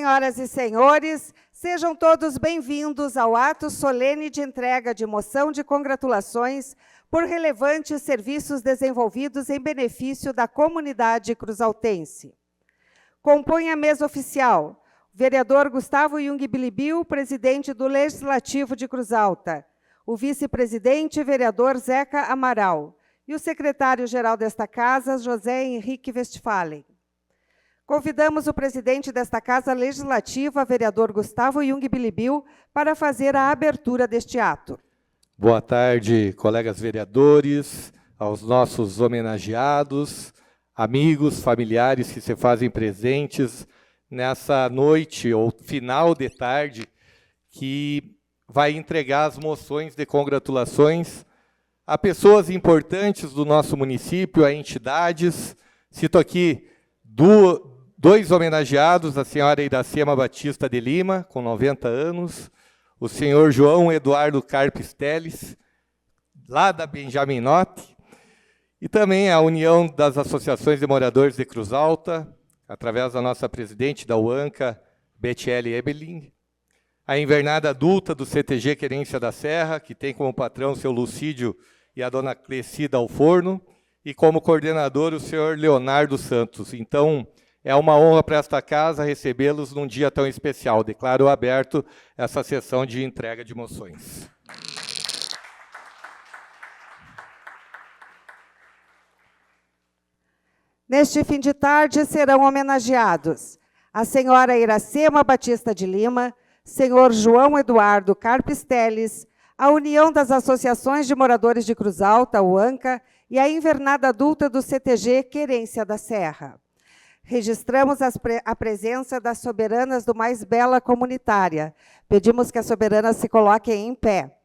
Senhoras e senhores, sejam todos bem-vindos ao ato solene de entrega de moção de congratulações por relevantes serviços desenvolvidos em benefício da comunidade cruzaltense. Compõe a mesa oficial o vereador Gustavo Jung Bilibiu, presidente do Legislativo de Cruz Alta, o vice-presidente, vereador Zeca Amaral, e o secretário-geral desta Casa, José Henrique Westphalen. Convidamos o presidente desta Casa Legislativa, vereador Gustavo Jung Bilibiu, para fazer a abertura deste ato. Boa tarde, colegas vereadores, aos nossos homenageados, amigos, familiares que se fazem presentes nessa noite ou final de tarde que vai entregar as moções de congratulações a pessoas importantes do nosso município, a entidades. Cito aqui dois homenageados, a senhora Iracema Batista de Lima, com 90 anos, o senhor João Eduardo Carpes Teles, lá da Benjaminote, e também a União das Associações de Moradores de Cruz Alta, através da nossa presidente da UANCA, Betiele Ebelin, a invernada adulta do CTG Querência da Serra, que tem como patrão o seu Lucídio e a dona Clecida Alforno, e como coordenador o senhor Leonardo Santos. Então, é uma honra para esta casa recebê-los num dia tão especial. Declaro aberto essa sessão de entrega de moções. Neste fim de tarde serão homenageados a senhora Iracema Batista de Lima, senhor João Eduardo Carpes Teles, a União das Associações de Moradores de Cruz Alta, UANCA, e a invernada adulta do CTG Querência da Serra. Registramos a presença das soberanas do Mais Bela Comunitária. Pedimos que as soberanas se coloquem em pé.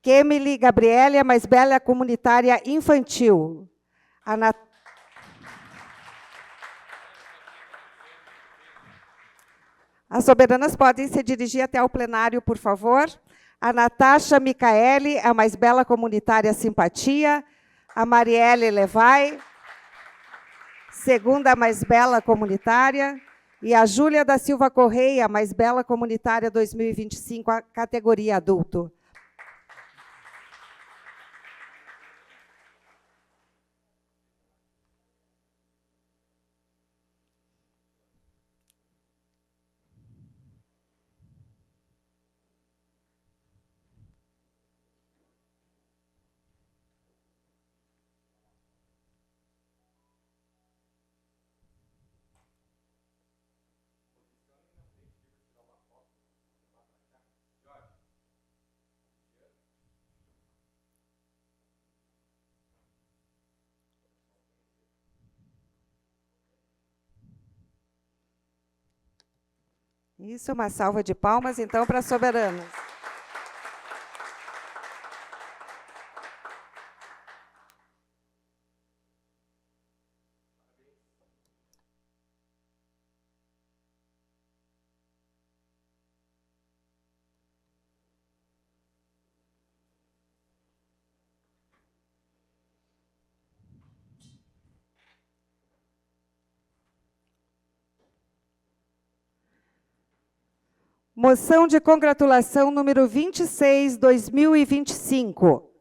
Kemily Gabriele, a Mais Bela Comunitária Infantil. As soberanas podem se dirigir até ao plenário, por favor. A Natasha Micaele, a Mais Bela Comunitária Simpatia. A Marielle Levai, segunda Mais Bela Comunitária, e a Júlia da Silva Correia, Mais Bela Comunitária 2025, a categoria adulto. Isso, uma salva de palmas, então, para as soberanas. Moção de congratulação número 26, 2025.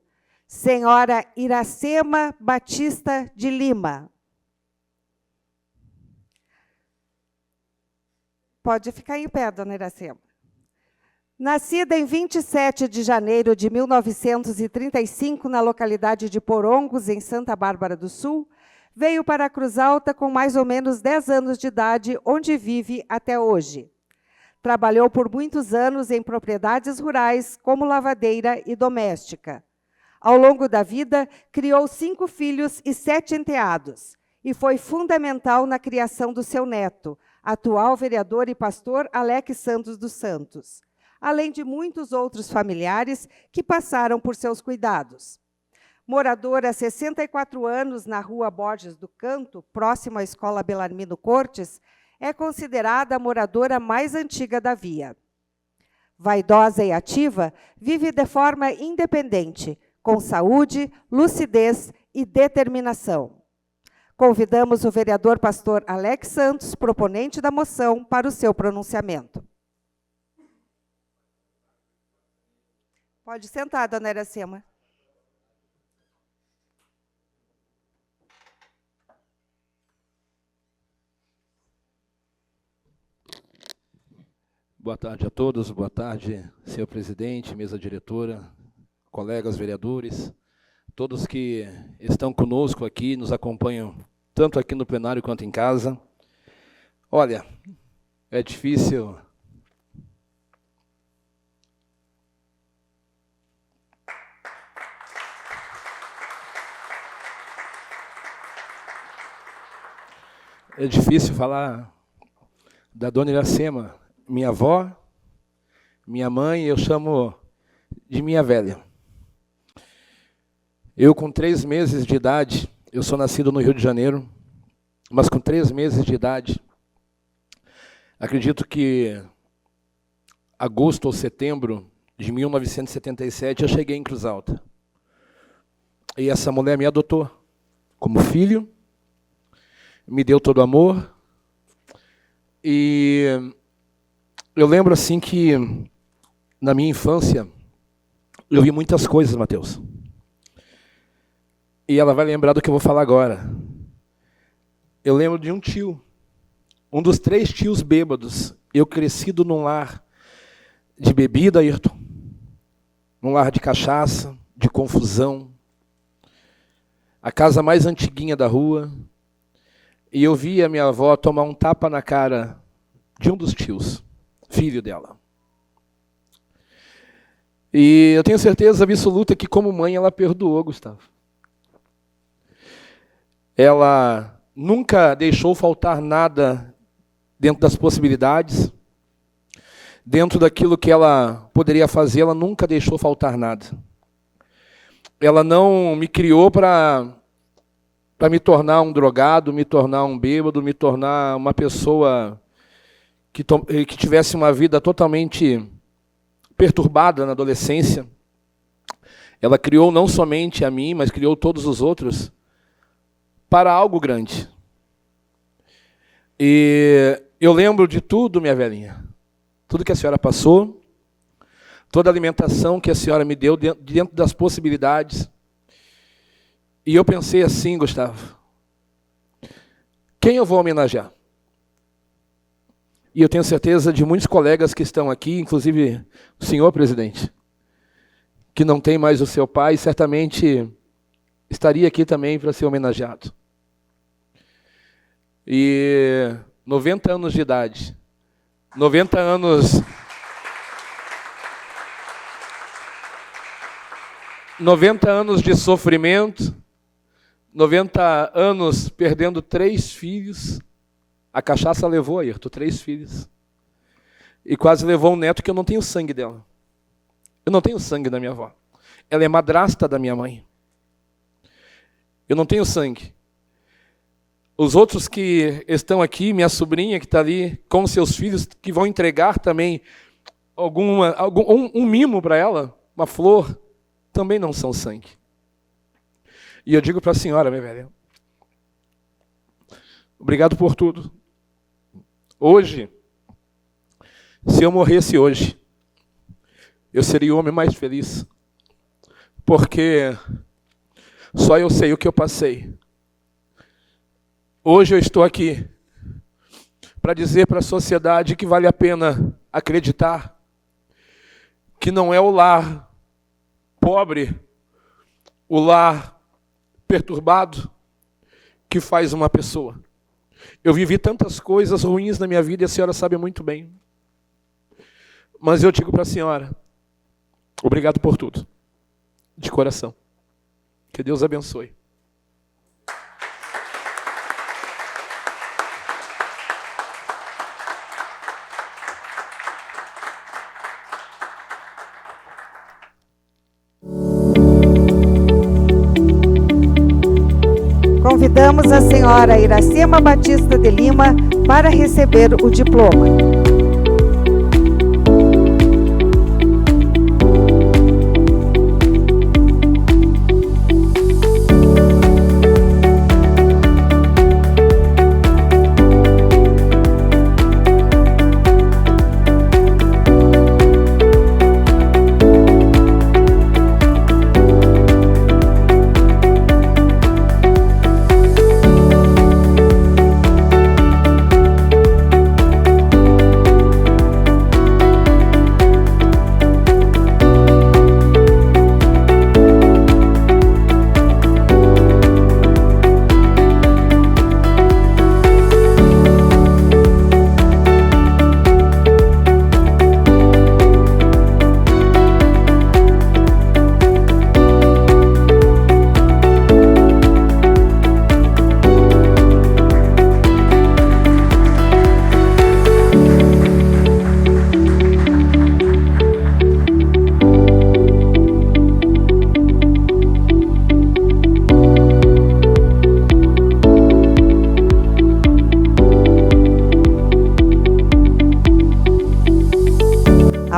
Senhora Iracema Batista de Lima. Pode ficar em pé, dona Iracema. Nascida em 27 de janeiro de 1935, na localidade de Porongos, em Santa Bárbara do Sul, veio para a Cruz Alta com mais ou menos 10 anos de idade, onde vive até hoje. Trabalhou por muitos anos em propriedades rurais, como lavadeira e doméstica. Ao longo da vida, criou 5 filhos e 7 enteados, e foi fundamental na criação do seu neto, atual vereador e pastor Alex Santos dos Santos, além de muitos outros familiares que passaram por seus cuidados. Moradora há 64 anos na Rua Borges do Canto, próximo à Escola Belarmino Cortes, é considerada a moradora mais antiga da via. Vaidosa e ativa, vive de forma independente, com saúde, lucidez e determinação. Convidamos o vereador pastor Alex Santos, proponente da moção, para o seu pronunciamento. Pode sentar, dona Iracema. Boa tarde a todos, boa tarde, senhor presidente, mesa diretora, colegas vereadores, todos que estão conosco aqui, nos acompanham tanto aqui no plenário quanto em casa. Olha, é difícil... É difícil falar da dona Iracema, minha avó, minha mãe, eu chamo de minha velha. Eu, com 3 meses de idade, eu sou nascido no Rio de Janeiro, mas com 3 meses de idade, acredito que agosto ou setembro de 1977, eu cheguei em Cruz Alta. E essa mulher me adotou como filho, me deu todo amor. E eu lembro assim que, na minha infância, eu vi muitas coisas, Mateus. E ela vai lembrar do que eu vou falar agora. Eu lembro de um tio, um dos 3 tios bêbados. Eu crescido num lar de bebida, Ayrton, num lar de cachaça, de confusão. A casa mais antiguinha da rua. E eu vi a minha avó tomar um tapa na cara de um dos tios, filho dela. E eu tenho certeza absoluta que, como mãe, ela perdoou, Gustavo. Ela nunca deixou faltar nada dentro das possibilidades. Dentro daquilo que ela poderia fazer, ela nunca deixou faltar nada. Ela não me criou para me tornar um drogado, me tornar um bêbado, me tornar uma pessoa que tivesse uma vida totalmente perturbada na adolescência. Ela criou não somente a mim, mas criou todos os outros para algo grande. E eu lembro de tudo, minha velhinha. Tudo que a senhora passou, toda a alimentação que a senhora me deu dentro das possibilidades. E eu pensei assim, Gustavo, quem eu vou homenagear? E eu tenho certeza de muitos colegas que estão aqui, inclusive o senhor presidente, que não tem mais o seu pai, certamente estaria aqui também para ser homenageado. E 90 anos de idade, 90 anos... 90 anos de sofrimento, 90 anos perdendo 3 filhos. A cachaça levou, Ayrton, 3 filhos. E quase levou um neto que eu não tenho sangue dela. Eu não tenho sangue da minha avó. Ela é madrasta da minha mãe. Eu não tenho sangue. Os outros que estão aqui, minha sobrinha que está ali com seus filhos, que vão entregar também um mimo para ela, uma flor, também não são sangue. E eu digo para a senhora, minha velha, obrigado por tudo. Hoje, se eu morresse hoje, eu seria o homem mais feliz. Porque só eu sei o que eu passei. Hoje eu estou aqui para dizer para a sociedade que vale a pena acreditar que não é o lar pobre, o lar perturbado, que faz uma pessoa. Eu vivi tantas coisas ruins na minha vida e a senhora sabe muito bem. Mas eu digo para a senhora, obrigado por tudo, de coração. Que Deus abençoe. Convidamos a senhora Iracema Batista de Lima para receber o diploma.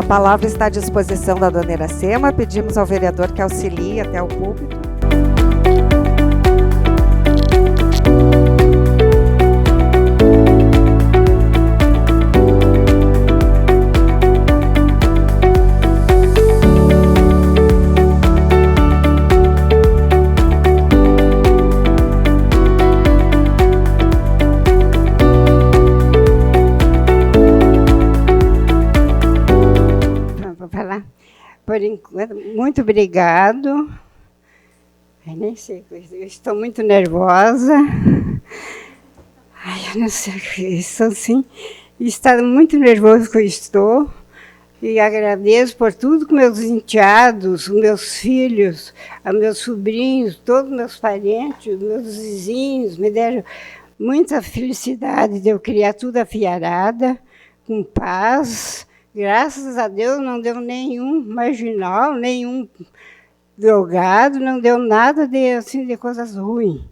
palavra está à disposição da dona Iracema. Pedimos ao vereador que auxilie até o púlpito. Por enquanto, muito obrigado. Eu nem sei, eu estou muito nervosa. Ai, eu não sei, estou assim, está muito nervoso que eu estou. E agradeço por tudo que meus enteados, meus filhos, meus sobrinhos, todos meus parentes, meus vizinhos me deram muita felicidade de eu criar tudo afiarada, com paz. Graças a Deus não deu nenhum marginal, nenhum drogado, não deu nada de, assim, de coisas ruins.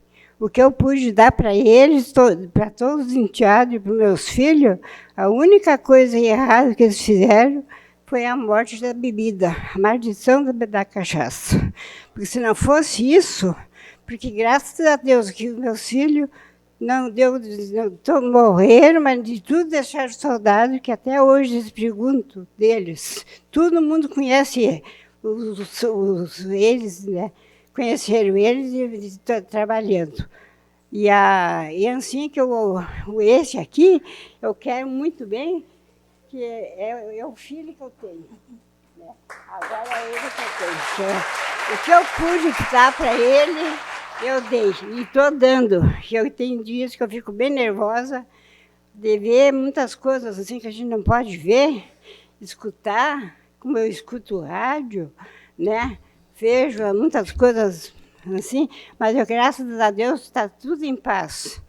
O que eu pude dar para eles, para todos os enteados e para os meus filhos, a única coisa errada que eles fizeram foi a morte da bebida, a maldição da cachaça. Porque se não fosse isso, porque graças a Deus que os meus filhos morreram, mas de tudo deixaram saudade, que até hoje eles perguntam deles. Todo mundo conhece eles, né? Conheceram eles e estão trabalhando. E assim que esse aqui, eu quero muito bem, que é o filho que eu tenho. Né? Agora é ele que eu tenho. O que eu pude dar para ele, eu dei, e estou dando. Eu tenho dias que eu fico bem nervosa de ver muitas coisas assim que a gente não pode ver, escutar, como eu escuto rádio, né? Vejo muitas coisas assim, mas eu, graças a Deus, está tudo em paz.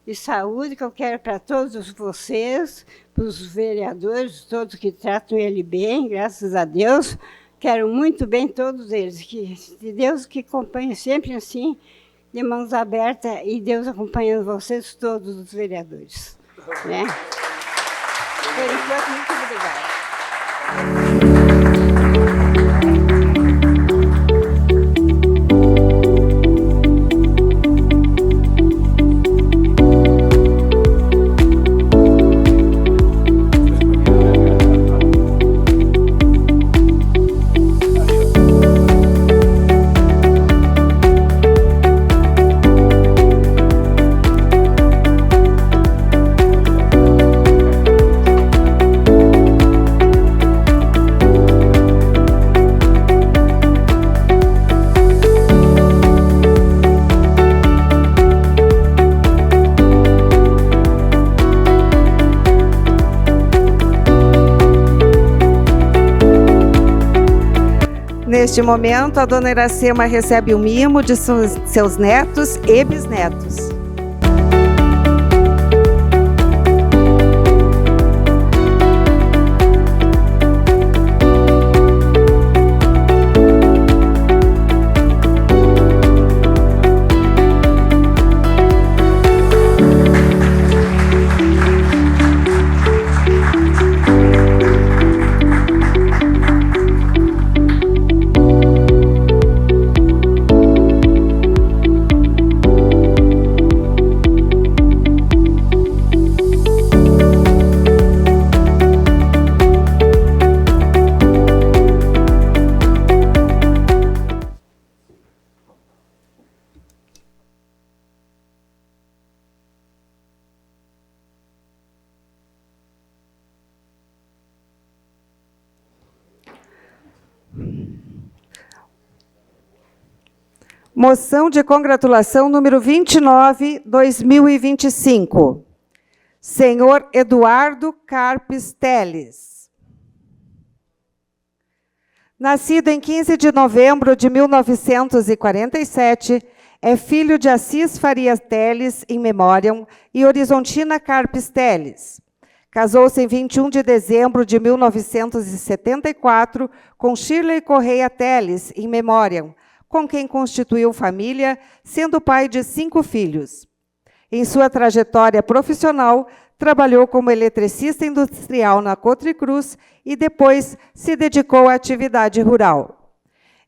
E saúde que eu quero para todos vocês, para os vereadores, todos que tratam ele bem, graças a Deus. Quero muito bem todos eles, que Deus que acompanhe sempre assim, de mãos abertas, e Deus acompanhando vocês, todos os vereadores. Né? Por enquanto, muito obrigada. Neste momento, a dona Iracema recebe o mimo de seus netos e bisnetos. Moção de congratulação número 29, 2025. Senhor Eduardo Carpes Teles. Nascido em 15 de novembro de 1947, é filho de Assis Faria Teles, in memoriam, e Horizontina Carpes Teles. Casou-se em 21 de dezembro de 1974 com Shirley Correia Teles, in memoriam, com quem constituiu família, sendo pai de 5 filhos. Em sua trajetória profissional, trabalhou como eletricista industrial na Cotricruz e depois se dedicou à atividade rural.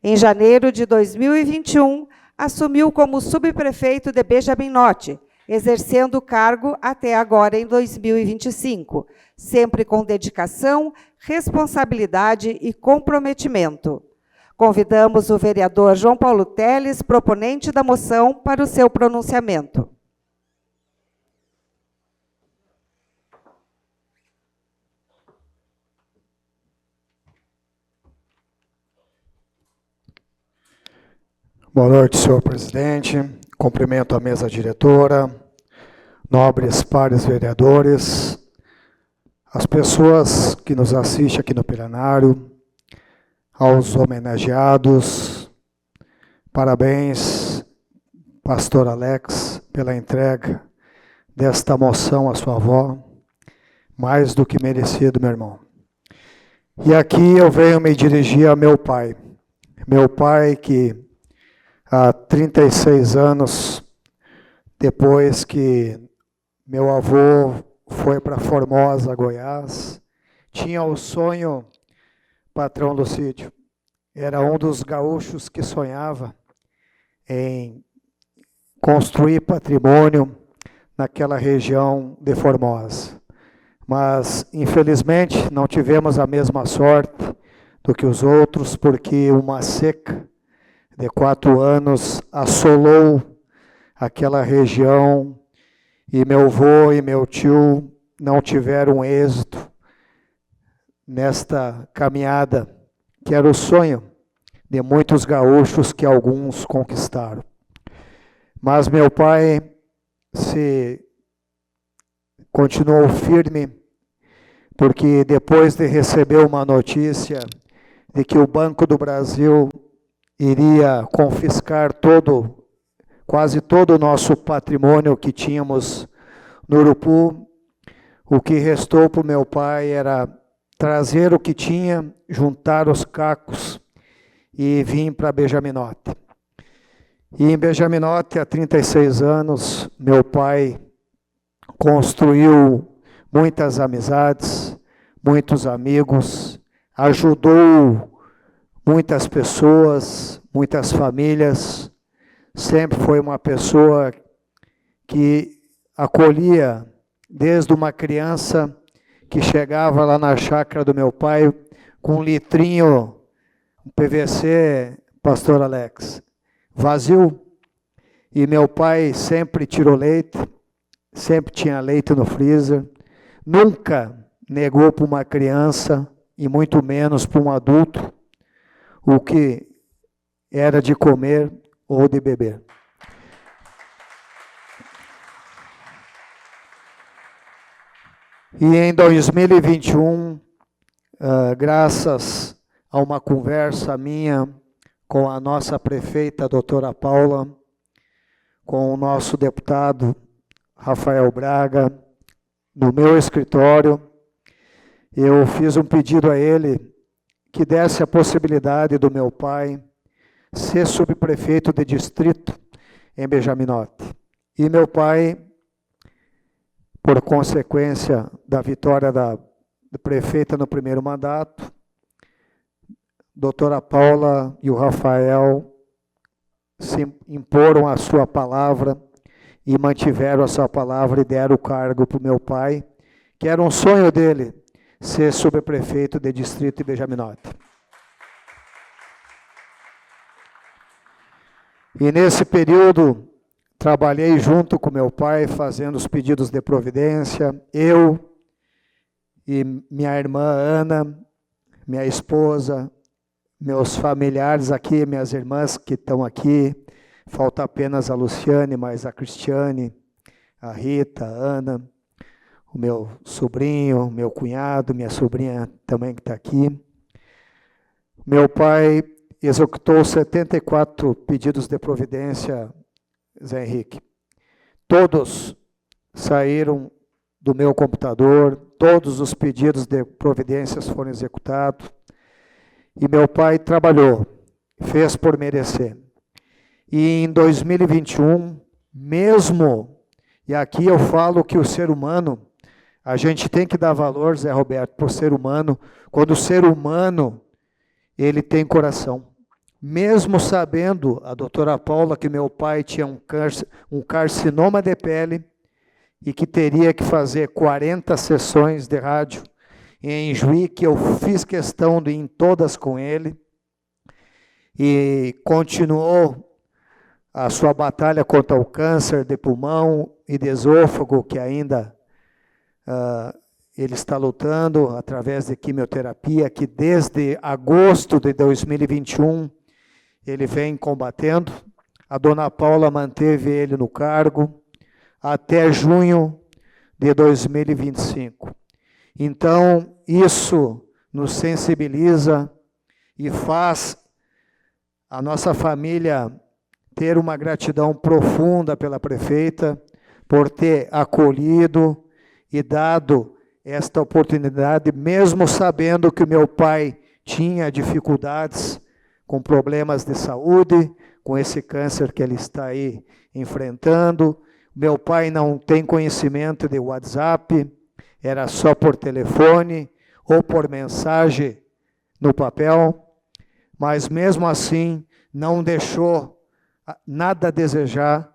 Em janeiro de 2021, assumiu como subprefeito de Benjaminote, exercendo o cargo até agora em 2025, sempre com dedicação, responsabilidade e comprometimento. Convidamos o vereador João Paulo Teles, proponente da moção, para o seu pronunciamento. Boa noite, senhor presidente. Cumprimento a mesa diretora, nobres pares vereadores, as pessoas que nos assistem aqui no plenário, aos homenageados. Parabéns, pastor Alex, pela entrega desta moção à sua avó, mais do que merecido, meu irmão. E aqui eu venho me dirigir a meu pai que há 36 anos, depois que meu avô foi para Formosa, Goiás, tinha o sonho, patrão do sítio, era um dos gaúchos que sonhava em construir patrimônio naquela região de Formosa. Mas, infelizmente, não tivemos a mesma sorte do que os outros, porque uma seca de 4 anos assolou aquela região e meu avô e meu tio não tiveram êxito nesta caminhada, que era o sonho de muitos gaúchos que alguns conquistaram. Mas meu pai continuou firme, porque depois de receber uma notícia de que o Banco do Brasil iria confiscar quase todo o nosso patrimônio que tínhamos no Urupu, o que restou para o meu pai era trazer o que tinha, juntar os cacos e vir para Benjaminote. E em Benjaminote, há 36 anos, meu pai construiu muitas amizades, muitos amigos, ajudou muitas pessoas, muitas famílias. Sempre foi uma pessoa que acolhia desde uma criança que chegava lá na chácara do meu pai com um litrinho, um PVC, pastor Alex, vazio. E meu pai sempre tirou leite, sempre tinha leite no freezer, nunca negou para uma criança, e muito menos para um adulto, o que era de comer ou de beber. E em 2021, graças a uma conversa minha com a nossa prefeita, a doutora Paula, com o nosso deputado Rafael Braga, no meu escritório, eu fiz um pedido a ele que desse a possibilidade do meu pai ser subprefeito de distrito em Benjaminote. E meu pai, por consequência da vitória da prefeita no primeiro mandato, doutora Paula e o Rafael se imporam a sua palavra e mantiveram a sua palavra e deram o cargo para o meu pai, que era um sonho dele, ser subprefeito de distrito de Benjaminote. E nesse período, trabalhei junto com meu pai, fazendo os pedidos de providência, eu e minha irmã Ana, minha esposa, meus familiares aqui, minhas irmãs que estão aqui, falta apenas a Luciane, mas a Cristiane, a Rita, a Ana, o meu sobrinho, meu cunhado, minha sobrinha também que está aqui. Meu pai executou 74 pedidos de providência, Zé Henrique. Todos saíram do meu computador, todos os pedidos de providências foram executados. E meu pai trabalhou, fez por merecer. E em 2021, mesmo, e aqui eu falo que o ser humano A gente tem que dar valor, Zé Roberto, para o ser humano, quando o ser humano, ele tem coração. Mesmo sabendo, a doutora Paula, que meu pai tinha um carcinoma de pele e que teria que fazer 40 sessões de rádio em Juí, que eu fiz questão de ir em todas com ele, e continuou a sua batalha contra o câncer de pulmão e de esôfago, que ainda ele está lutando através de quimioterapia, que desde agosto de 2021 ele vem combatendo. A dona Paula manteve ele no cargo até junho de 2025. Então, isso nos sensibiliza e faz a nossa família ter uma gratidão profunda pela prefeita por ter acolhido e dado esta oportunidade, mesmo sabendo que o meu pai tinha dificuldades com problemas de saúde, com esse câncer que ele está aí enfrentando. Meu pai não tem conhecimento de WhatsApp, era só por telefone ou por mensagem no papel, mas mesmo assim não deixou nada a desejar,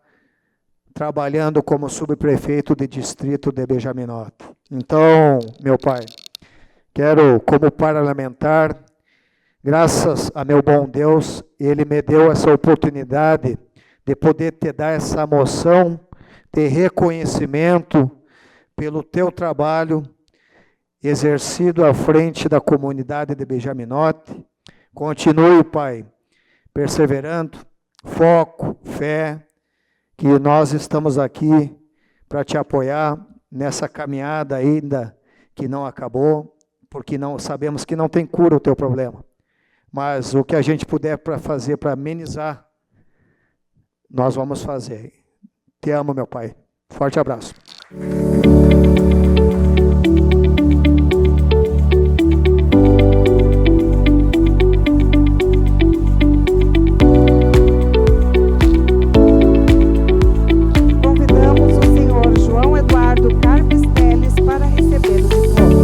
trabalhando como subprefeito de distrito de Benjaminota. Então, meu pai, quero, como parlamentar, graças a meu bom Deus, ele me deu essa oportunidade de poder te dar essa moção de reconhecimento pelo teu trabalho exercido à frente da comunidade de Benjaminote. Continue, pai, perseverando, foco, fé, que nós estamos aqui para te apoiar nessa caminhada ainda que não acabou, porque não sabemos que não tem cura o teu problema. Mas o que a gente puder para fazer para amenizar, nós vamos fazer. Te amo, meu pai. Forte abraço. Convidamos o senhor João Eduardo Carpes Teles para receber o diploma.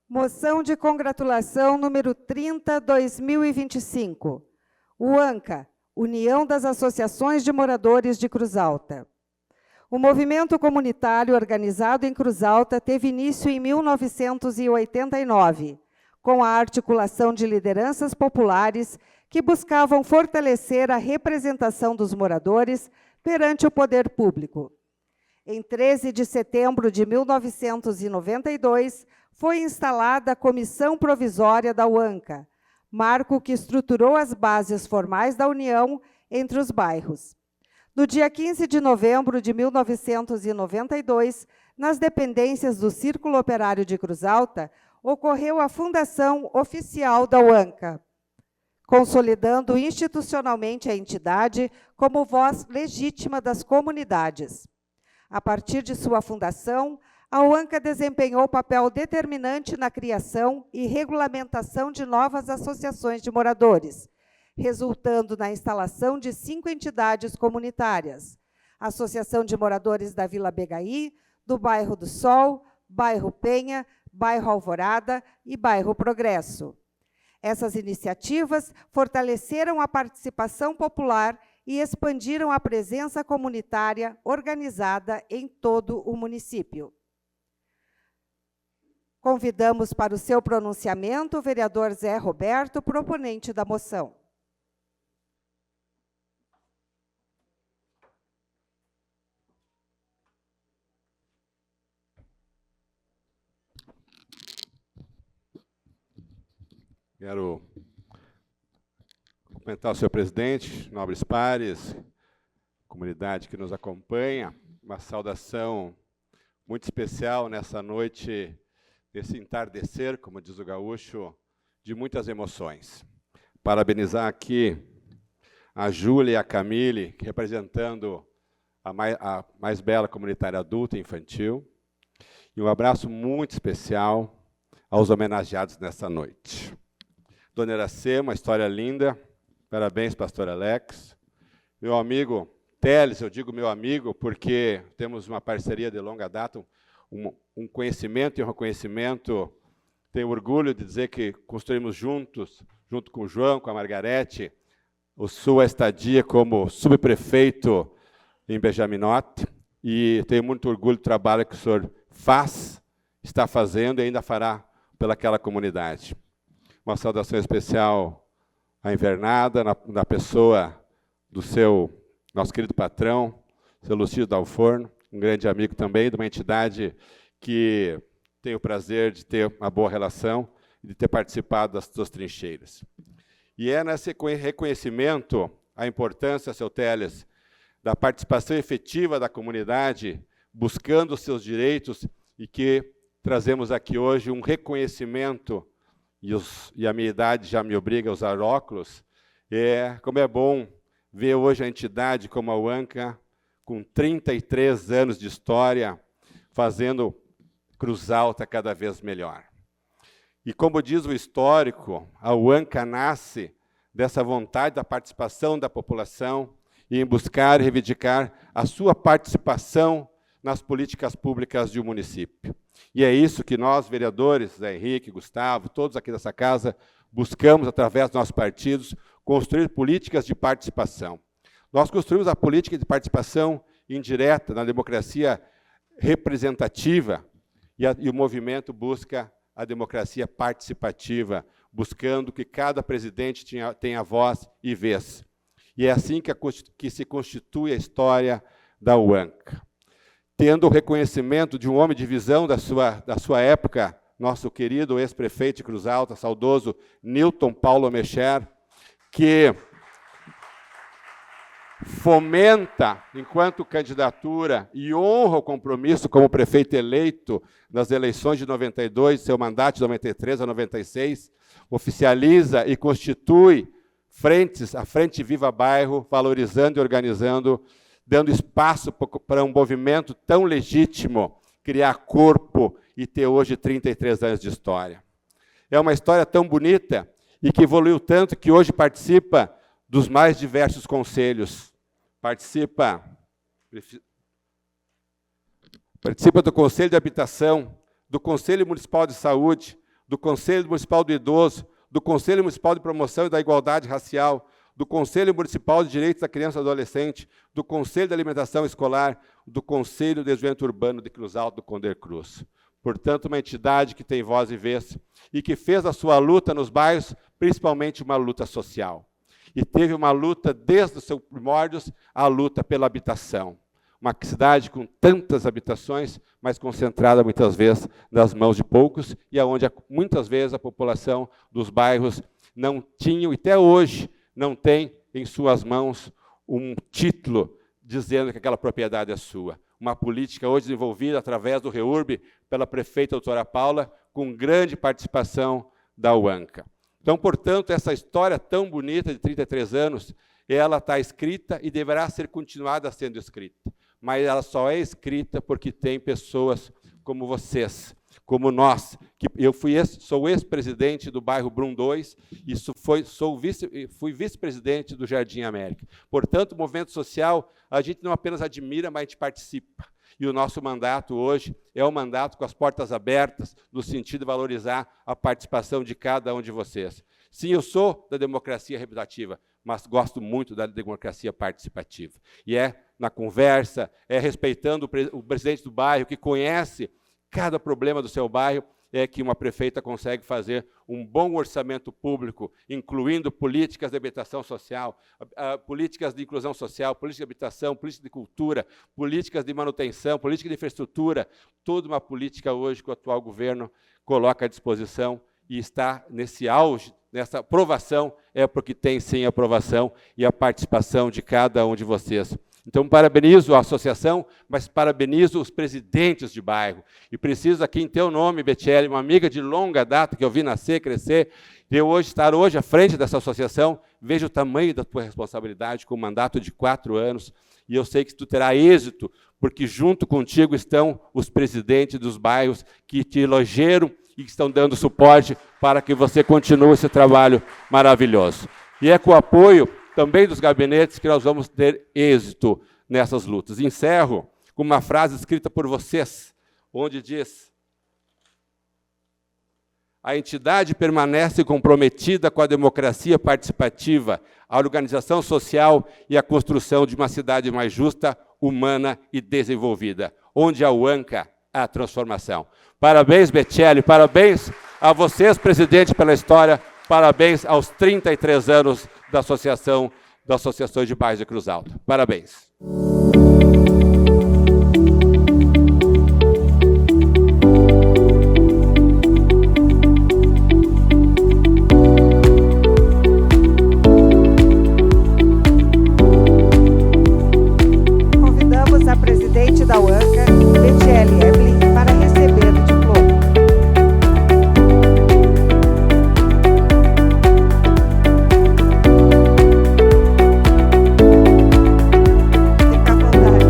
Moção de congratulação número 30/2025. UANCA, União das Associações de Moradores de Cruz Alta. O movimento comunitário organizado em Cruz Alta teve início em 1989, com a articulação de lideranças populares que buscavam fortalecer a representação dos moradores perante o poder público. Em 13 de setembro de 1992, foi instalada a Comissão Provisória da UANCA, marco que estruturou as bases formais da união entre os bairros. No dia 15 de novembro de 1992, nas dependências do Círculo Operário de Cruz Alta, ocorreu a fundação oficial da UANCA, consolidando institucionalmente a entidade como voz legítima das comunidades. A partir de sua fundação, a UANCA desempenhou papel determinante na criação e regulamentação de novas associações de moradores, resultando na instalação de 5 entidades comunitárias: Associação de Moradores da Vila Begaí, do Bairro do Sol, Bairro Penha, Bairro Alvorada e Bairro Progresso. Essas iniciativas fortaleceram a participação popular e expandiram a presença comunitária organizada em todo o município. Convidamos para o seu pronunciamento o vereador Zé Roberto, proponente da moção. Quero cumprimentar o senhor presidente, nobres pares, comunidade que nos acompanha. Uma saudação muito especial nessa noite, desse entardecer, como diz o gaúcho, de muitas emoções. Parabenizar aqui a Júlia e a Camille, representando a mais bela comunitária adulta e infantil. E um abraço muito especial aos homenageados nessa noite. Dona Iracema, uma história linda. Parabéns, pastor Alex. Meu amigo Teles, eu digo meu amigo porque temos uma parceria de longa data, um conhecimento e um reconhecimento. Tenho orgulho de dizer que construímos juntos, junto com o João, com a Margarete, sua estadia como subprefeito em Benjaminote, e tenho muito orgulho do trabalho que o senhor faz, está fazendo e ainda fará pelaquela comunidade. Uma saudação especial à Invernada, na pessoa do nosso querido patrão, seu Lucídio Dalforno, um grande amigo também, de uma entidade que tenho o prazer de ter uma boa relação e de ter participado das suas trincheiras. E é nesse reconhecimento a importância, seu Teles, da participação efetiva da comunidade, buscando os seus direitos, e que trazemos aqui hoje um reconhecimento, e a minha idade já me obriga a usar óculos, como é bom ver hoje a entidade como a UANCA, com 33 anos de história, fazendo Cruz Alta cada vez melhor. E como diz o histórico, a UANCA nasce dessa vontade da participação da população e em buscar e reivindicar a sua participação nas políticas públicas de um município. E é isso que nós, vereadores, Zé Henrique, Gustavo, todos aqui dessa casa, buscamos, através dos nossos partidos, construir políticas de participação. Nós construímos a política de participação indireta na democracia representativa, e o movimento busca a democracia participativa, buscando que cada presidente tenha voz e vez. E é assim que se constitui a história da UANCA. Tendo o reconhecimento de um homem de visão da sua época, nosso querido ex-prefeito de Cruz Alta, saudoso Newton Paulo Mecher, que fomenta, enquanto candidatura, e honra o compromisso como prefeito eleito nas eleições de 92, seu mandato de 93 a 96, oficializa e constitui a Frente Viva Bairro, valorizando e organizando, dando espaço para um movimento tão legítimo, criar corpo e ter hoje 33 anos de história. É uma história tão bonita e que evoluiu tanto que hoje participa dos mais diversos conselhos. Participa do Conselho de Habitação, do Conselho Municipal de Saúde, do Conselho Municipal do Idoso, do Conselho Municipal de Promoção e da Igualdade Racial, do Conselho Municipal de Direitos da Criança e do Adolescente, do Conselho de Alimentação Escolar, do Conselho de Desenvolvimento Urbano de Cruz Alta do Conde Cruz. Portanto, uma entidade que tem voz e vez e que fez a sua luta nos bairros, principalmente uma luta social. E teve uma luta, desde os seus primórdios, a luta pela habitação. Uma cidade com tantas habitações, mas concentrada muitas vezes nas mãos de poucos, e onde muitas vezes a população dos bairros não tinha, e até hoje não tem em suas mãos um título dizendo que aquela propriedade é sua. Uma política hoje desenvolvida através do REURB pela prefeita doutora Paula, com grande participação da UANCA. Então, portanto, essa história tão bonita de 33 anos, ela está escrita e deverá ser continuada sendo escrita. Mas ela só é escrita porque tem pessoas como vocês, como nós. Sou ex-presidente do bairro Brum 2 e fui vice-presidente do Jardim América. Portanto, o movimento social, a gente não apenas admira, mas a gente participa. E o nosso mandato hoje é um mandato com as portas abertas, no sentido de valorizar a participação de cada um de vocês. Sim, eu sou da democracia representativa, mas gosto muito da democracia participativa. E é na conversa, é respeitando o presidente do bairro, que conhece cada problema do seu bairro, é que uma prefeita consegue fazer um bom orçamento público, incluindo políticas de habitação social, políticas de inclusão social, política de habitação, política de cultura, políticas de manutenção, política de infraestrutura, toda uma política hoje que o atual governo coloca à disposição e está nesse auge nessa aprovação, é porque tem sim a aprovação e a participação de cada um de vocês. Então, parabenizo a associação, mas parabenizo os presidentes de bairro. E preciso aqui, em teu nome, Betiele, uma amiga de longa data que eu vi nascer, crescer, de eu estar hoje à frente dessa associação, vejo o tamanho da tua responsabilidade com um mandato de 4 anos, e eu sei que tu terá êxito, porque junto contigo estão os presidentes dos bairros que te elogiaram e que estão dando suporte para que você continue esse trabalho maravilhoso. E é com o apoio também dos gabinetes que nós vamos ter êxito nessas lutas. Encerro com uma frase escrita por vocês, onde diz: a entidade permanece comprometida com a democracia participativa, a organização social e a construção de uma cidade mais justa, humana e desenvolvida, onde a UANCA é a transformação. Parabéns, Betiele, parabéns a vocês, presidente, pela história, parabéns aos 33 anos da Associação das Associações de Bairros de Cruz Alta. Parabéns. Convidamos a presidente da UANCA, Betiele Evelyn, para receber o diploma. Fica à vontade.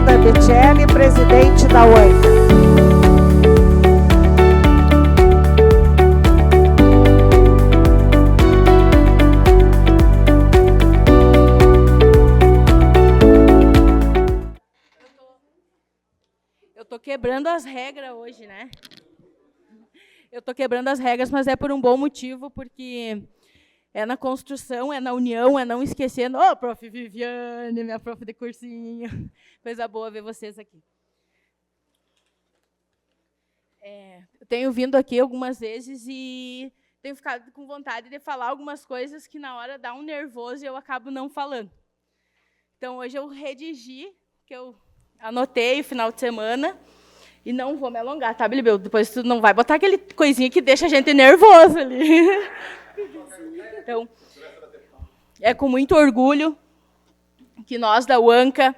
da Betiele, presidente da UANCA. Eu estou quebrando as regras hoje, né? Eu estou quebrando as regras, mas é por um bom motivo, porque é na construção, é na união, é não esquecendo. Ô, prof. Viviane, minha prof de cursinho. Coisa boa ver vocês aqui. Eu tenho vindo aqui algumas vezes e tenho ficado com vontade de falar algumas coisas que na hora dá um nervoso e eu acabo não falando. Então, hoje eu redigi, que eu Anotei o final de semana e não vou me alongar, tá, Bilibeu? Depois tu não vai botar aquele coisinha que deixa a gente nervoso ali. Então, é com muito orgulho que nós da UANCA,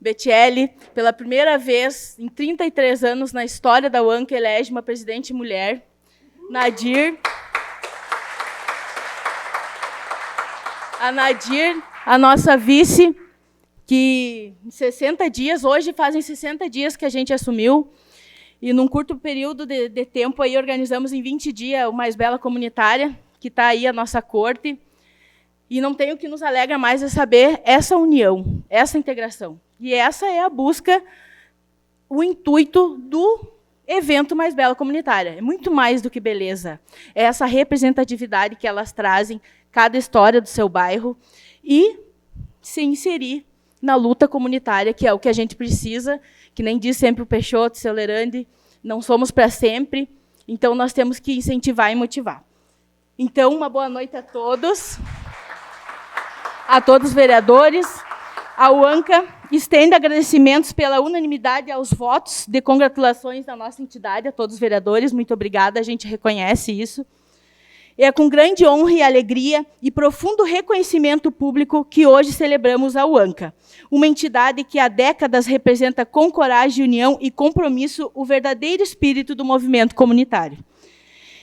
Betiele, pela primeira vez em 33 anos na história da UANCA, elege uma presidente mulher, Nadir. A Nadir, a nossa vice, que em 60 dias, hoje fazem 60 dias que a gente assumiu, e num curto período de tempo aí organizamos em 20 dias o Mais Bela Comunitária, que está aí a nossa corte, e não tem o que nos alegra mais é saber essa união, essa integração. E essa é a busca, o intuito do evento Mais Bela Comunitária. É muito mais do que beleza. É essa representatividade que elas trazem, cada história do seu bairro, e se inserir na luta comunitária, que é o que a gente precisa, que nem diz sempre o Peixoto, o seu Lerande, não somos para sempre, então nós temos que incentivar e motivar. Então, uma boa noite a todos os vereadores. A UANCA estende agradecimentos pela unanimidade aos votos de congratulações da nossa entidade, a todos os vereadores, muito obrigada, a gente reconhece isso. É com grande honra e alegria e profundo reconhecimento público que hoje celebramos a UANCA, uma entidade que há décadas representa com coragem, união e compromisso o verdadeiro espírito do movimento comunitário.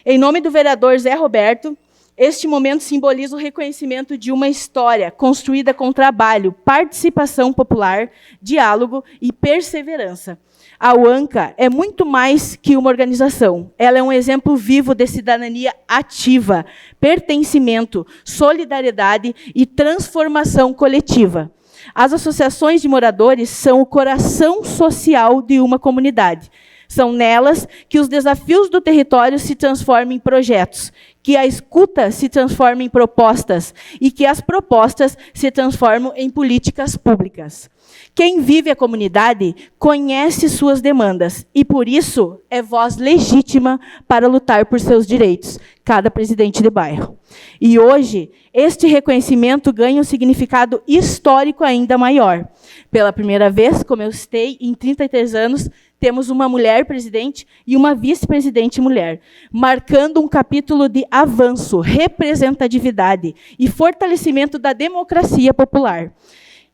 Em nome do vereador Zé Roberto, este momento simboliza o reconhecimento de uma história construída com trabalho, participação popular, diálogo e perseverança. A UANCA é muito mais que uma organização. Ela é um exemplo vivo de cidadania ativa, pertencimento, solidariedade e transformação coletiva. As associações de moradores são o coração social de uma comunidade. São nelas que os desafios do território se transformam em projetos, que a escuta se transforma em propostas e que as propostas se transformam em políticas públicas. Quem vive a comunidade conhece suas demandas e, por isso, é voz legítima para lutar por seus direitos, cada presidente de bairro. E hoje, este reconhecimento ganha um significado histórico ainda maior. Pela primeira vez, como eu citei, em 33 anos, temos uma mulher presidente e uma vice-presidente mulher, marcando um capítulo de avanço, representatividade e fortalecimento da democracia popular.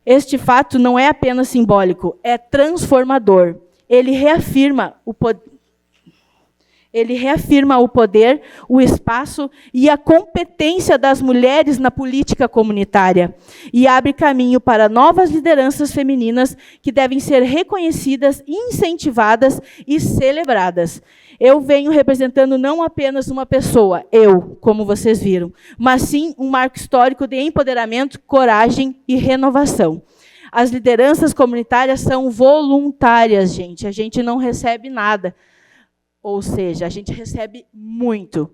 Este fato não é apenas simbólico, é transformador. Ele reafirma o poder, o espaço e a competência das mulheres na política comunitária e abre caminho para novas lideranças femininas que devem ser reconhecidas, incentivadas e celebradas. Eu venho representando não apenas uma pessoa, eu, como vocês viram, mas sim um marco histórico de empoderamento, coragem e renovação. As lideranças comunitárias são voluntárias, gente. A gente não recebe nada. Ou seja, a gente recebe muito,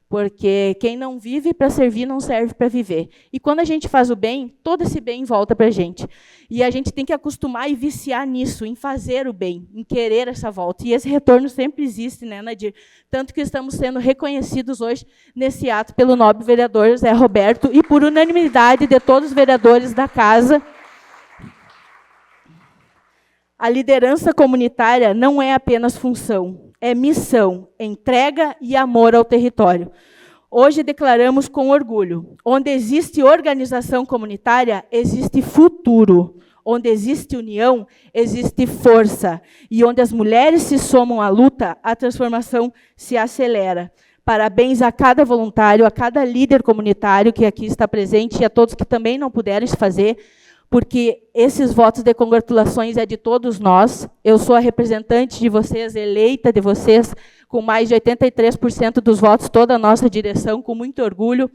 porque quem não vive para servir não serve para viver. E quando a gente faz o bem, todo esse bem volta para a gente. E a gente tem que acostumar e viciar nisso, em fazer o bem, em querer essa volta. E esse retorno sempre existe, né, Nadir? Tanto que estamos sendo reconhecidos hoje nesse ato pelo nobre vereador Zé Roberto e por unanimidade de todos os vereadores da casa. A liderança comunitária não é apenas função, é missão, entrega e amor ao território. Hoje declaramos com orgulho, onde existe organização comunitária, existe futuro. Onde existe união, existe força. E onde as mulheres se somam à luta, a transformação se acelera. Parabéns a cada voluntário, a cada líder comunitário que aqui está presente e a todos que também não puderam se fazer, porque esses votos de congratulações é de todos nós. Eu sou a representante de vocês, eleita de vocês, com mais de 83% dos votos, toda a nossa direção, com muito orgulho.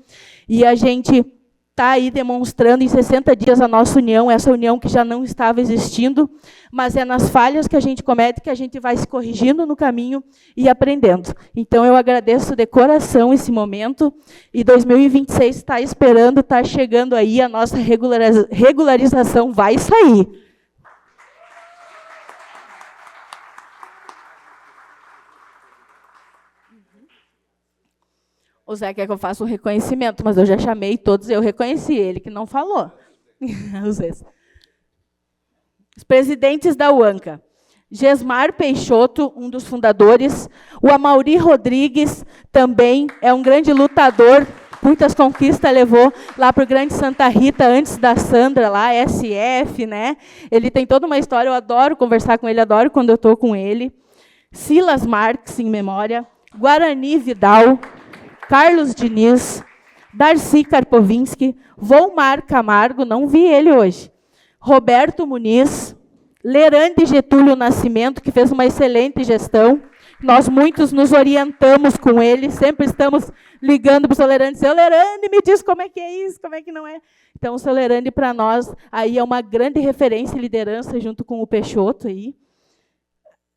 E a gente está aí demonstrando em 60 dias a nossa união, essa união que já não estava existindo, mas é nas falhas que a gente comete que a gente vai se corrigindo no caminho e aprendendo. Então, eu agradeço de coração esse momento, e 2026 está esperando, está chegando aí, a nossa regularização vai sair. O Zé quer que eu faça um reconhecimento, mas eu já chamei todos, eu reconheci ele, que não falou. Os presidentes da UANCA. Gesmar Peixoto, um dos fundadores. O Amaury Rodrigues, também é um grande lutador, muitas conquistas levou lá para o Grande Santa Rita, antes da Sandra, lá, SF, né? Ele tem toda uma história, eu adoro conversar com ele, adoro quando eu estou com ele. Silas Marques, em memória. Guarani Vidal. Carlos Diniz. Darcy Karpovinski. Volmar Camargo, não vi ele hoje. Roberto Muniz. Lerande Getúlio Nascimento, que fez uma excelente gestão. Nós muitos nos orientamos com ele, sempre estamos ligando para o seu Lerande, seu Lerande, me diz como é que é isso, como é que não é. Então, o seu Lerande, para nós, aí é uma grande referência e liderança, junto com o Peixoto. Aí.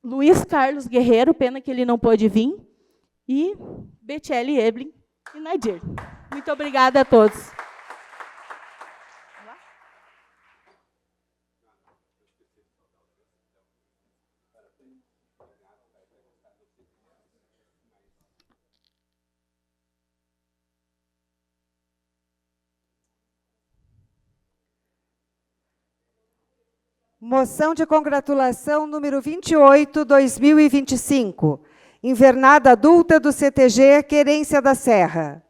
Luiz Carlos Guerreiro, pena que ele não pôde vir. E Betiele Eblin e Nadir. Muito obrigada a todos. Moção de congratulação número 28, 2025. Invernada adulta do CTG Querência da Serra.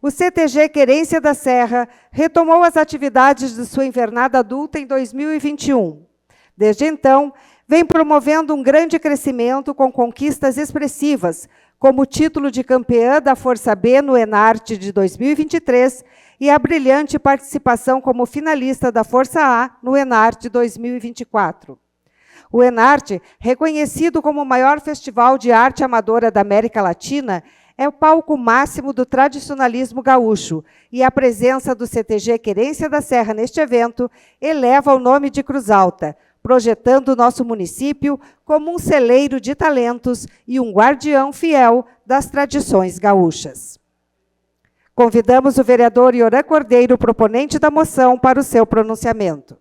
O CTG Querência da Serra retomou as atividades de sua invernada adulta em 2021. Desde então, vem promovendo um grande crescimento com conquistas expressivas, como o título de campeã da Força B no Enarte de 2023 e a brilhante participação como finalista da Força A no Enarte 2024. O Enarte, reconhecido como o maior festival de arte amadora da América Latina, é o palco máximo do tradicionalismo gaúcho, e a presença do CTG Querência da Serra neste evento eleva o nome de Cruz Alta, projetando o nosso município como um celeiro de talentos e um guardião fiel das tradições gaúchas. Convidamos o vereador Ioran Cordeiro, proponente da moção, para o seu pronunciamento.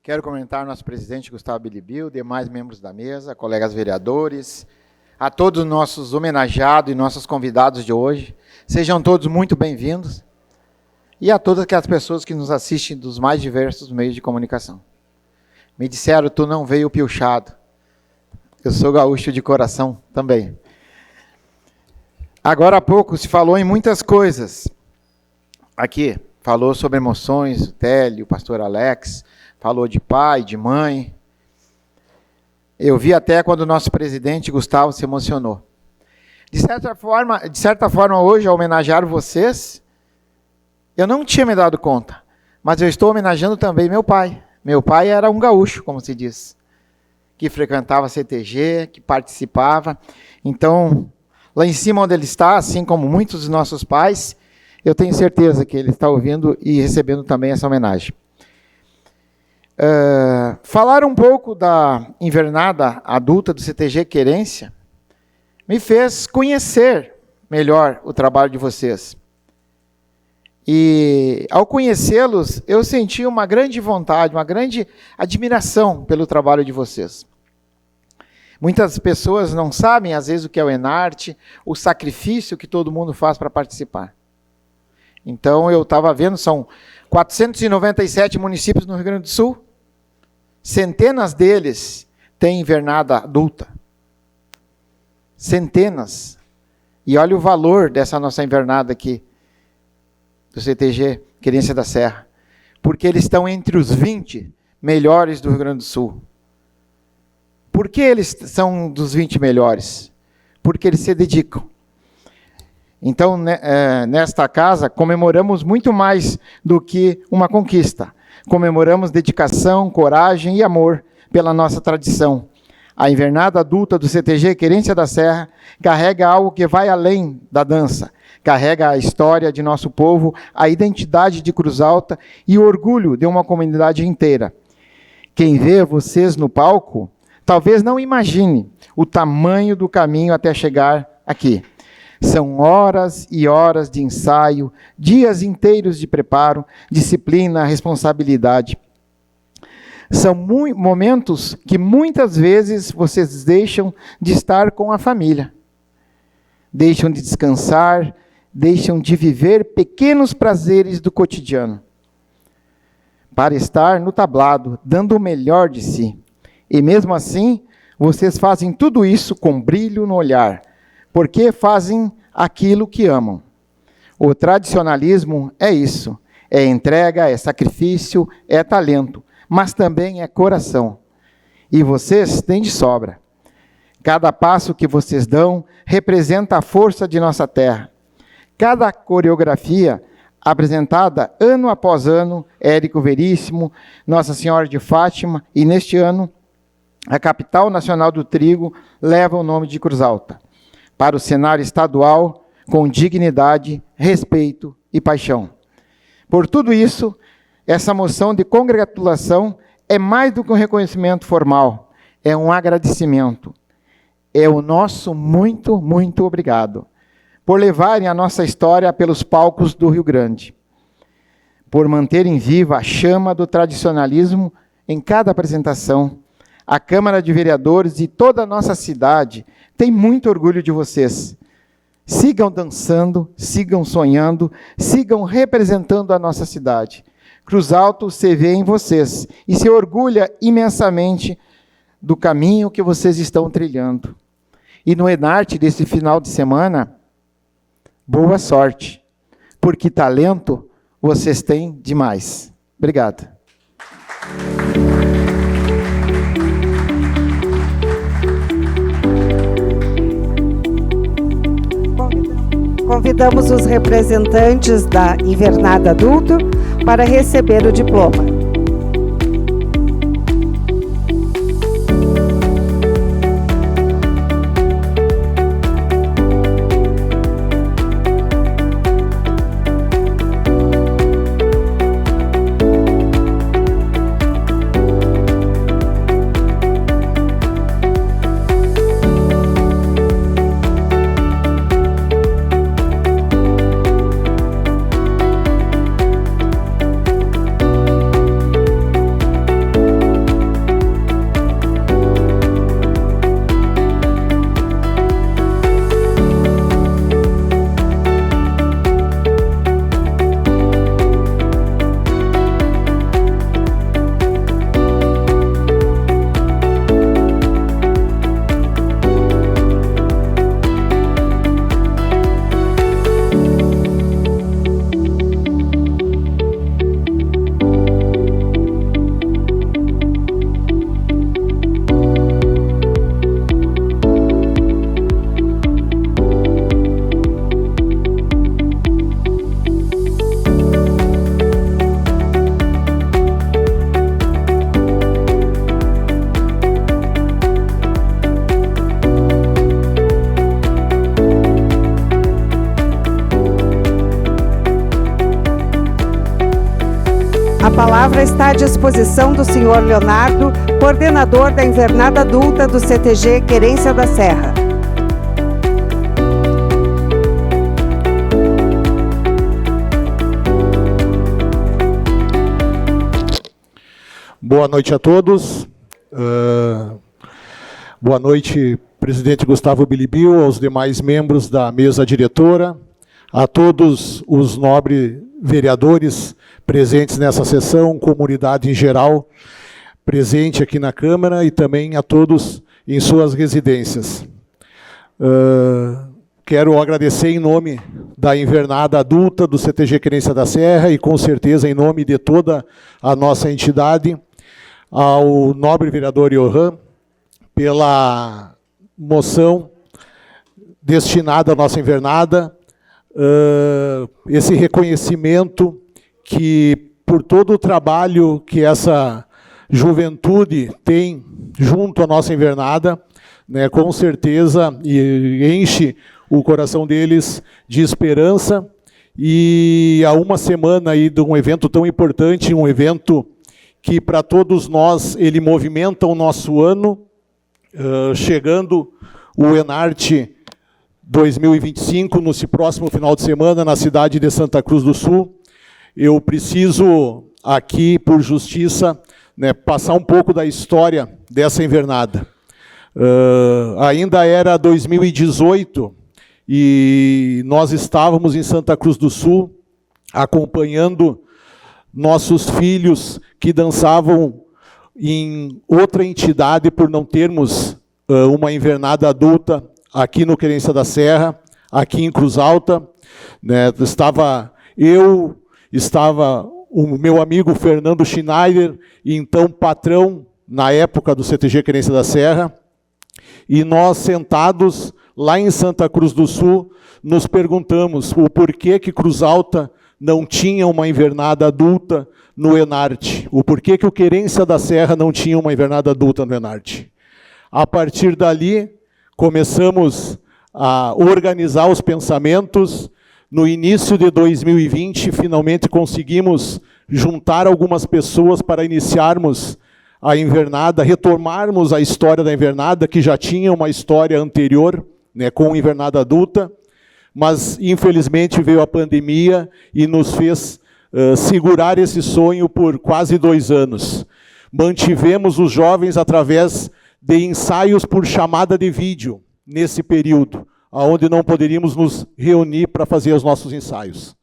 Quero comentar nosso presidente Gustavo Bilibil, demais membros da mesa, colegas vereadores, a todos os nossos homenageados e nossos convidados de hoje. Sejam todos muito bem-vindos. E a todas aquelas pessoas que nos assistem dos mais diversos meios de comunicação. Me disseram, tu não veio piochado. Eu sou gaúcho de coração também. Agora há pouco se falou em muitas coisas. Aqui, falou sobre emoções, o Télio, o pastor Alex, falou de pai, de mãe. Eu vi até quando o nosso presidente Gustavo se emocionou. De certa forma, hoje, ao homenagear vocês, eu não tinha me dado conta, mas eu estou homenageando também meu pai. Meu pai era um gaúcho, como se diz, que frequentava a CTG, que participava. Então, lá em cima onde ele está, assim como muitos dos nossos pais, eu tenho certeza que ele está ouvindo e recebendo também essa homenagem. Falar um pouco da invernada adulta do CTG Querência me fez conhecer melhor o trabalho de vocês. E, ao conhecê-los, eu senti uma grande vontade, uma grande admiração pelo trabalho de vocês. Muitas pessoas não sabem, às vezes, o que é o Enarte, o sacrifício que todo mundo faz para participar. Então, eu estava vendo, são 497 municípios no Rio Grande do Sul, centenas deles têm invernada adulta. Centenas. E olha o valor dessa nossa invernada aqui, do CTG Querência da Serra, porque eles estão entre os 20 melhores do Rio Grande do Sul. Por que eles são dos 20 melhores? Porque eles se dedicam. Então, nesta casa, comemoramos muito mais do que uma conquista. Comemoramos dedicação, coragem e amor pela nossa tradição. A invernada adulta do CTG Querência da Serra carrega algo que vai além da dança. Carrega a história de nosso povo, a identidade de Cruz Alta e o orgulho de uma comunidade inteira. Quem vê vocês no palco, talvez não imagine o tamanho do caminho até chegar aqui. São horas e horas de ensaio, dias inteiros de preparo, disciplina, responsabilidade. São momentos que muitas vezes vocês deixam de estar com a família. Deixam de descansar, deixam de viver pequenos prazeres do cotidiano, para estar no tablado, dando o melhor de si. E mesmo assim, vocês fazem tudo isso com brilho no olhar, porque fazem aquilo que amam. O tradicionalismo é isso, é entrega, é sacrifício, é talento, mas também é coração. E vocês têm de sobra. Cada passo que vocês dão representa a força de nossa terra. Cada coreografia apresentada ano após ano, Érico Veríssimo, Nossa Senhora de Fátima, e neste ano, a capital nacional do trigo leva o nome de Cruz Alta, para o cenário estadual, com dignidade, respeito e paixão. Por tudo isso, essa moção de congratulação é mais do que um reconhecimento formal, é um agradecimento. É o nosso muito, muito obrigado por levarem a nossa história pelos palcos do Rio Grande, por manterem viva a chama do tradicionalismo em cada apresentação. A Câmara de Vereadores e toda a nossa cidade tem muito orgulho de vocês. Sigam dançando, sigam sonhando, sigam representando a nossa cidade. Cruz Alta se vê em vocês e se orgulha imensamente do caminho que vocês estão trilhando. E no Enarte desse final de semana, boa sorte, porque talento vocês têm demais. Obrigado. Convidamos os representantes da Invernada Adulto para receber o diploma. A palavra está à disposição do senhor Leonardo, coordenador da Invernada Adulta do CTG Querência da Serra. Boa noite a todos. Boa noite, presidente Gustavo Bilibil, aos demais membros da mesa diretora, a todos os nobres vereadores presentes nessa sessão, comunidade em geral, presente aqui na Câmara e também a todos em suas residências. Quero agradecer em nome da Invernada Adulta do CTG Querência da Serra e com certeza em nome de toda a nossa entidade, ao nobre vereador Johan, pela moção destinada à nossa invernada, esse reconhecimento que, por todo o trabalho que essa juventude tem junto à nossa invernada, né, com certeza enche o coração deles de esperança. E há uma semana aí de um evento tão importante, um evento que para todos nós ele movimenta o nosso ano, chegando o Enarte 2025, no próximo final de semana, na cidade de Santa Cruz do Sul. Eu preciso aqui, por justiça, né, passar um pouco da história dessa invernada. Ainda era 2018 e nós estávamos em Santa Cruz do Sul acompanhando nossos filhos que dançavam em outra entidade por não termos uma invernada adulta aqui no Querência da Serra, aqui em Cruz Alta. Né, estava o meu amigo Fernando Schneider, então patrão na época do CTG Querência da Serra, e nós sentados lá em Santa Cruz do Sul, nos perguntamos o porquê que Cruz Alta não tinha uma invernada adulta no Enarte, o porquê que o Querência da Serra não tinha uma invernada adulta no Enarte. A partir dali, começamos a organizar os pensamentos. No início de 2020, finalmente conseguimos juntar algumas pessoas para iniciarmos a invernada, retomarmos a história da invernada, que já tinha uma história anterior, né, com invernada adulta, mas infelizmente veio a pandemia e nos fez segurar esse sonho por quase 2 anos. Mantivemos os jovens através de ensaios por chamada de vídeo, nesse período, onde não poderíamos nos reunir para fazer os nossos ensaios.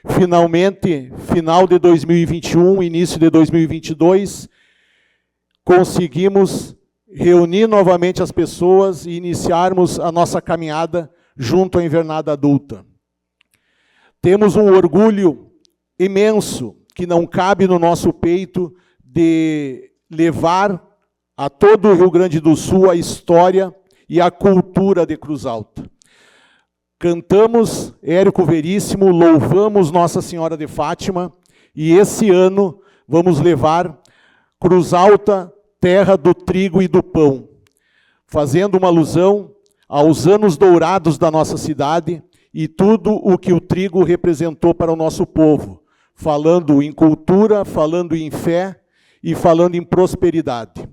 Finalmente, final de 2021, início de 2022, conseguimos reunir novamente as pessoas e iniciarmos a nossa caminhada junto à invernada adulta. Temos um orgulho imenso, que não cabe no nosso peito, de levar a todo o Rio Grande do Sul a história e a cultura de Cruz Alta. Cantamos Érico Veríssimo, louvamos Nossa Senhora de Fátima, e esse ano vamos levar Cruz Alta, terra do trigo e do pão, fazendo uma alusão aos anos dourados da nossa cidade e tudo o que o trigo representou para o nosso povo, falando em cultura, falando em fé e falando em prosperidade.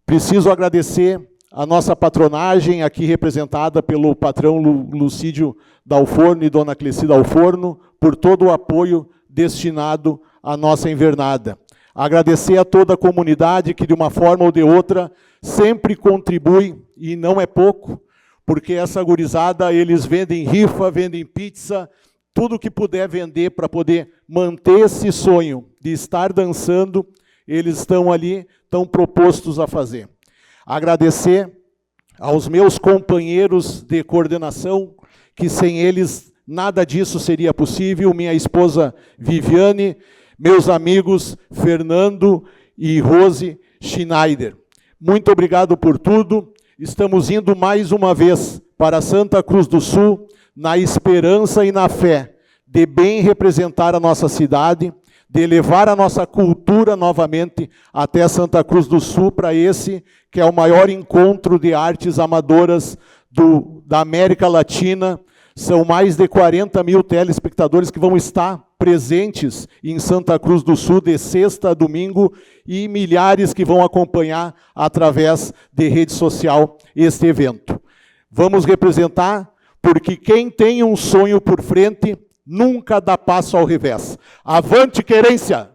Preciso agradecer a nossa patronagem, aqui representada pelo patrão Lucídio Dalforno e dona Cleci Dalforno, por todo o apoio destinado à nossa invernada. Agradecer a toda a comunidade que, de uma forma ou de outra, sempre contribui, e não é pouco, porque essa gurizada, eles vendem rifa, vendem pizza, tudo que puder vender para poder manter esse sonho de estar dançando, eles estão ali, estão propostos a fazer. Agradecer aos meus companheiros de coordenação, que sem eles nada disso seria possível, minha esposa Viviane, meus amigos Fernando e Rose Schneider. Muito obrigado por tudo. Estamos indo mais uma vez para Santa Cruz do Sul, na esperança e na fé de bem representar a nossa cidade, de levar a nossa cultura novamente até Santa Cruz do Sul, para esse que é o maior encontro de artes amadoras da América Latina. São mais de 40 mil telespectadores que vão estar presentes em Santa Cruz do Sul de sexta a domingo e milhares que vão acompanhar através de rede social este evento. Vamos representar, porque quem tem um sonho por frente nunca dá passo ao revés. Avante, Querência!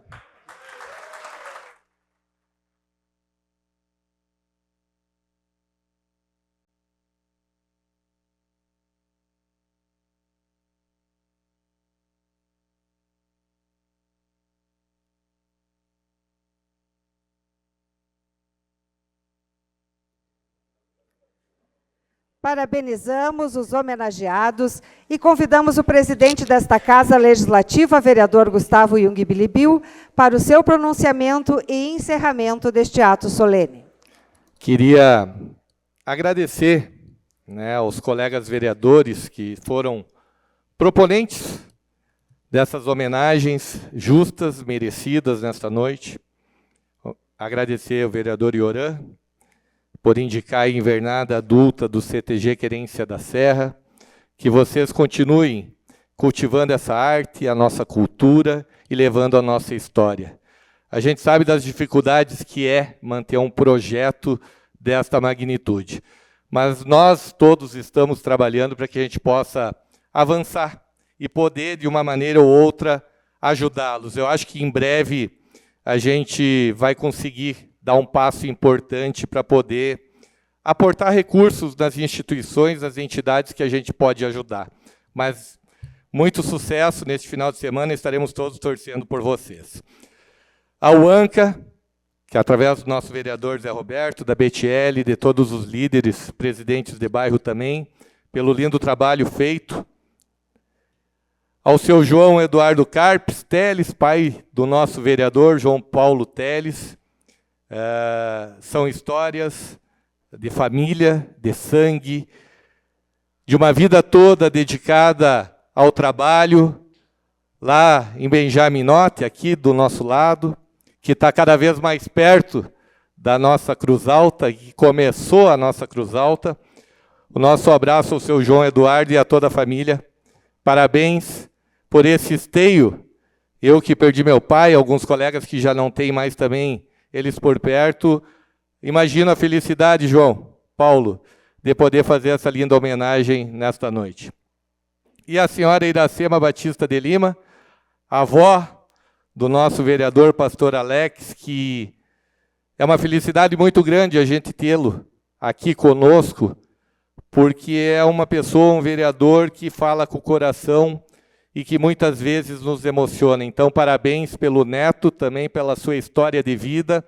Parabenizamos os homenageados e convidamos o presidente desta Casa Legislativa, vereador Gustavo Jung Bilibiu, para o seu pronunciamento e encerramento deste ato solene. Queria agradecer, né, aos colegas vereadores que foram proponentes dessas homenagens justas, merecidas nesta noite. Agradecer ao vereador Ioran por indicar a invernada adulta do CTG Querência da Serra, que vocês continuem cultivando essa arte, a nossa cultura e levando a nossa história. A gente sabe das dificuldades que é manter um projeto desta magnitude, mas nós todos estamos trabalhando para que a gente possa avançar e poder, de uma maneira ou outra, ajudá-los. Eu acho que em breve a gente vai conseguir dar um passo importante para poder aportar recursos nas instituições, nas entidades que a gente pode ajudar. Mas muito sucesso neste final de semana, estaremos todos torcendo por vocês. A UANCA, que através do nosso vereador Zé Roberto, da BTL, de todos os líderes, presidentes de bairro também, pelo lindo trabalho feito. Ao seu João Eduardo Carpes Teles, pai do nosso vereador João Paulo Teles. São histórias de família, de sangue, de uma vida toda dedicada ao trabalho, lá em Benjaminote, aqui do nosso lado, que está cada vez mais perto da nossa Cruz Alta, que começou a nossa Cruz Alta. O nosso abraço ao seu João Eduardo e a toda a família. Parabéns por esse esteio. Eu que perdi meu pai, alguns colegas que já não têm mais também eles por perto. Imagino a felicidade, João, Paulo, de poder fazer essa linda homenagem nesta noite. E a senhora Iracema Batista de Lima, avó do nosso vereador pastor Alex, que é uma felicidade muito grande a gente tê-lo aqui conosco, porque é uma pessoa, um vereador que fala com o coração e que muitas vezes nos emociona. Então, parabéns pelo neto, também pela sua história de vida.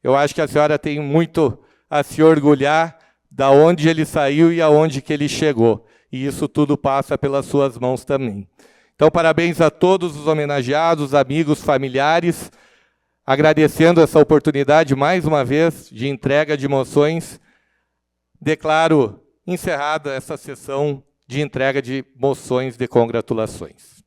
Eu acho que a senhora tem muito a se orgulhar da onde ele saiu e aonde que ele chegou. E isso tudo passa pelas suas mãos também. Então, parabéns a todos os homenageados, amigos, familiares, agradecendo essa oportunidade, mais uma vez, de entrega de moções. Declaro encerrada essa sessão de entrega de moções de congratulações.